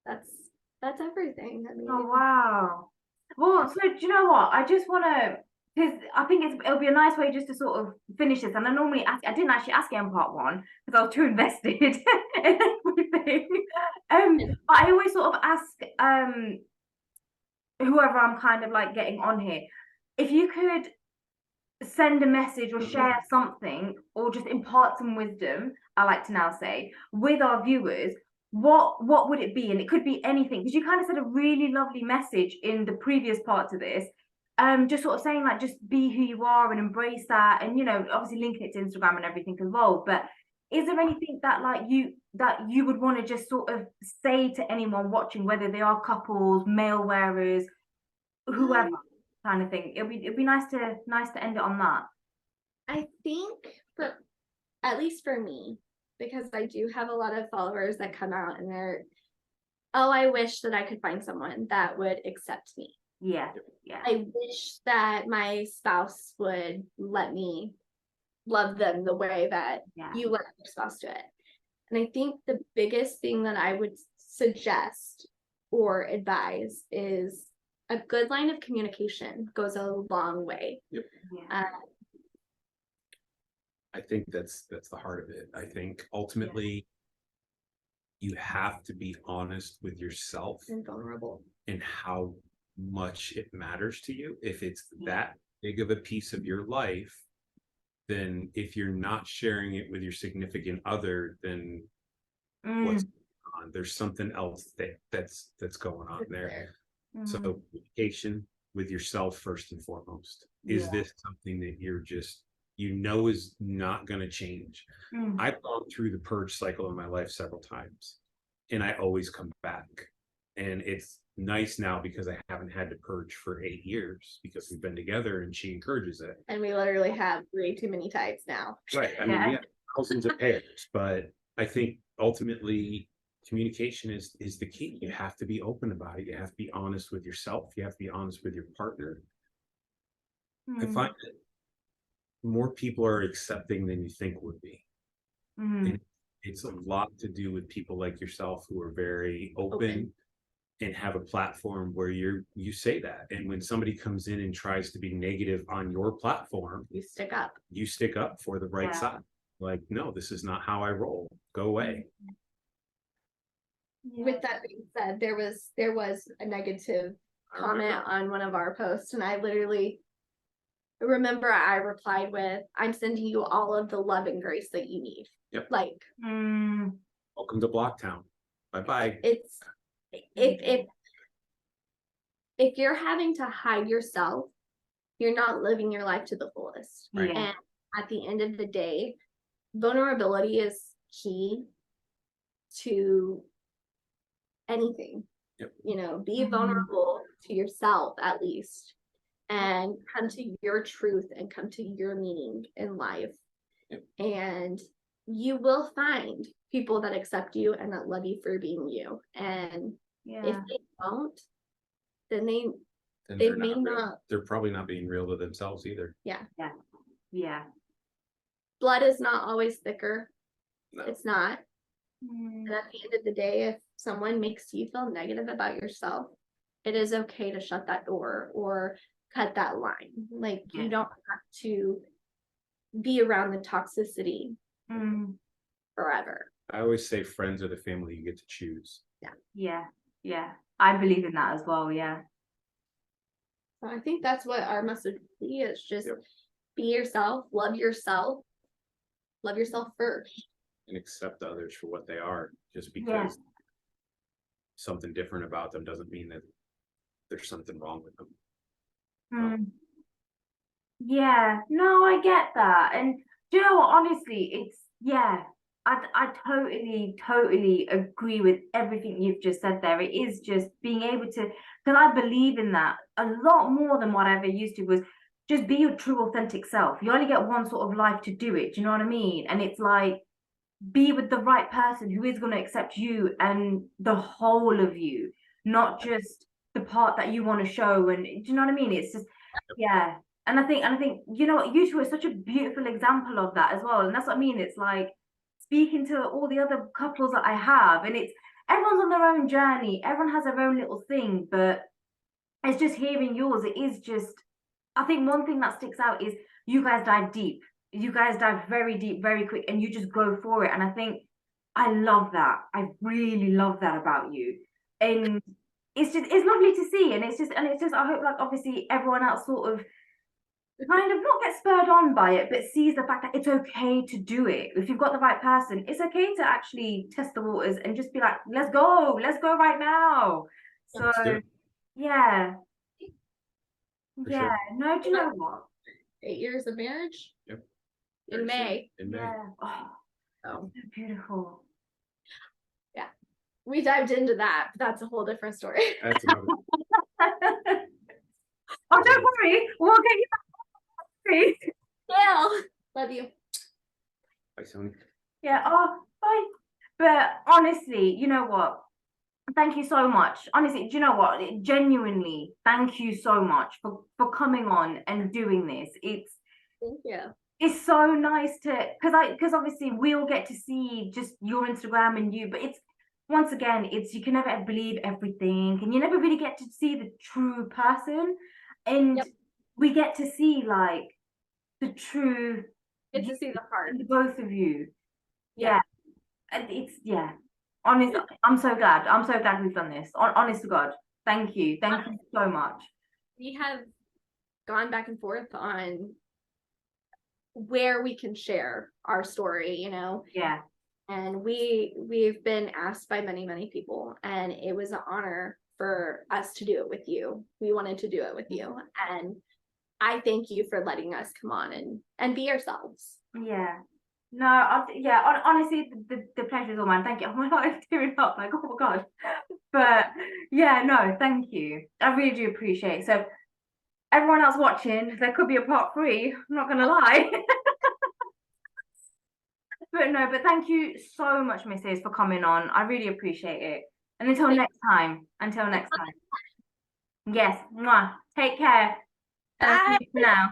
Speaker 3: That's everything. I mean,
Speaker 1: oh wow. Well, so do you know what? I just want to, because I think it'll be a nice way just to sort of finish this. And I didn't actually ask you in part 1 because I was too invested in everything. But I always sort of ask whoever I'm kind of like getting on here, if you could send a message or share something or just impart some wisdom, I like to now say, with our viewers, what would it be? And it could be anything, because you kind of said a really lovely message in the previous part to this, just sort of saying like, just be who you are and embrace that, and obviously linking it to Instagram and everything as well. But is there anything that you would want to just sort of say to anyone watching, whether they are couples, male wearers, whoever, kind of thing? It'd be nice to end it on that.
Speaker 3: I think, for at least for me, because I do have a lot of followers that come out and they're, oh, I wish that I could find someone that would accept me.
Speaker 1: Yeah.
Speaker 3: I wish that my spouse would let me love them the way that you let your spouse do it. And I think the biggest thing that I would suggest or advise is a good line of communication goes a long way.
Speaker 2: Yep. I think that's the heart of it. I think ultimately you have to be honest with yourself
Speaker 3: and vulnerable
Speaker 2: and how much it matters to you. If it's that big of a piece of your life, then if you're not sharing it with your significant other, then what's going on? There's something else that's going on there. So communication with yourself first and foremost. Is this something that you're just is not going to change? I've gone through the purge cycle in my life several times, and I always come back. And it's nice now because I haven't had to purge for 8 years because we've been together and she encourages it.
Speaker 3: And we literally have way too many types now.
Speaker 2: Right. I mean, we have thousands of pairs, but I think ultimately communication is the key. You have to be open about it. You have to be honest with yourself. You have to be honest with your partner. I find that more people are accepting than you think would be. And it's a lot to do with people like yourself who are very open. And have a platform where you say that. And when somebody comes in and tries to be negative on your platform,
Speaker 3: you stick up.
Speaker 2: You stick up for the right side. Like, no, this is not how I roll. Go away.
Speaker 3: With that being said, there was a negative comment on one of our posts, and I literally remember I replied with, "I'm sending you all of the love and grace that you need."
Speaker 2: Yep.
Speaker 3: Like,
Speaker 2: welcome to Blocktown. Bye-bye.
Speaker 3: It's if you're having to hide yourself, you're not living your life to the fullest.
Speaker 2: Right.
Speaker 3: And at the end of the day, vulnerability is key to anything.
Speaker 2: Yep.
Speaker 3: Be vulnerable to yourself at least, and come to your truth and come to your meaning in life.
Speaker 2: Yep. And
Speaker 3: you will find people that accept you and that love you for being you. And if they don't, then they may not.
Speaker 2: They're probably not being real to themselves either.
Speaker 3: Yeah.
Speaker 1: Blood
Speaker 3: is not always thicker.
Speaker 2: No.
Speaker 3: It's not. And at the end of the day, if someone makes you feel negative about yourself, it is okay to shut that door or cut that line. Like, you don't have to be around the toxicity forever.
Speaker 2: I always say friends are the family you get to choose.
Speaker 1: Yeah. I believe in that as well. Yeah.
Speaker 3: So I think that's what our message is. Just be yourself, love yourself first.
Speaker 2: And accept others for what they are. Just because something different about them doesn't mean that there's something wrong with them.
Speaker 1: Yeah, no, I get that. And do you know what? Honestly, it's I totally agree with everything you've just said there. It is just being able to, because I believe in that a lot more than what I ever used to, was just be your true authentic self. You only get one sort of life to do it. Do you know what I mean? And it's like, be with the right person who is going to accept you and the whole of you, not just the part that you want to show. And do you know what I mean? It's just, And I think, you two are such a beautiful example of that as well. And that's what I mean. It's like speaking to all the other couples that I have, and it's everyone's on their own journey. Everyone has their own little thing, but it's just hearing yours. It is just, I think one thing that sticks out is you guys dive deep. You guys dive very deep, very quick, and you just go for it. And I think I love that. I really love that about you. And it's lovely to see. And it's just I hope, like, obviously everyone else sort of kind of not get spurred on by it, but sees the fact that it's okay to do it. If you've got the right person, it's okay to actually test the waters and just be like, let's go right now. So yeah. Yeah, no, do you know what?
Speaker 3: 8 years of marriage?
Speaker 2: Yep.
Speaker 3: In May.
Speaker 2: In May.
Speaker 1: Yeah. Oh,
Speaker 3: So
Speaker 1: so beautiful.
Speaker 3: yeah. We dived into that, but that's a whole different story.
Speaker 2: That's another.
Speaker 1: Oh, don't worry. We'll get you back.
Speaker 3: Yeah. Love you.
Speaker 2: Bye, Soni.
Speaker 1: Yeah, oh, bye. But honestly, you know what? Thank you so much. Honestly, do you know what? Genuinely, thank you so much for coming on and doing this.
Speaker 3: Thank you.
Speaker 1: It's so nice to, because obviously we'll get to see just your Instagram and you, but it's, once again, it's, you can never believe everything and you never really get to see the true person, and we get to see like the true,
Speaker 3: Get to see the heart
Speaker 1: in the both of you.
Speaker 3: Yeah.
Speaker 1: And it's, yeah, honest, I'm so glad we've done this. Honest to God, thank you so much.
Speaker 3: We have gone back and forth on where we can share our story, you know.
Speaker 1: Yeah.
Speaker 3: And we've been asked by many people, and it was an honor for us to do it with you. We wanted to do it with you, and I thank you for letting us come on and be ourselves.
Speaker 1: Yeah. No, honestly, the pleasure is all mine. Thank you. Oh my God, I'm tearing up. Like, oh my God. But yeah, no, thank you. I really do appreciate it. So everyone else watching, there could be a part 3. I'm not gonna lie. But no, but thank you so much, Mrs., for coming on. I really appreciate it. And until next time. Yes. Mwah. Take care.
Speaker 3: Bye.
Speaker 1: Now.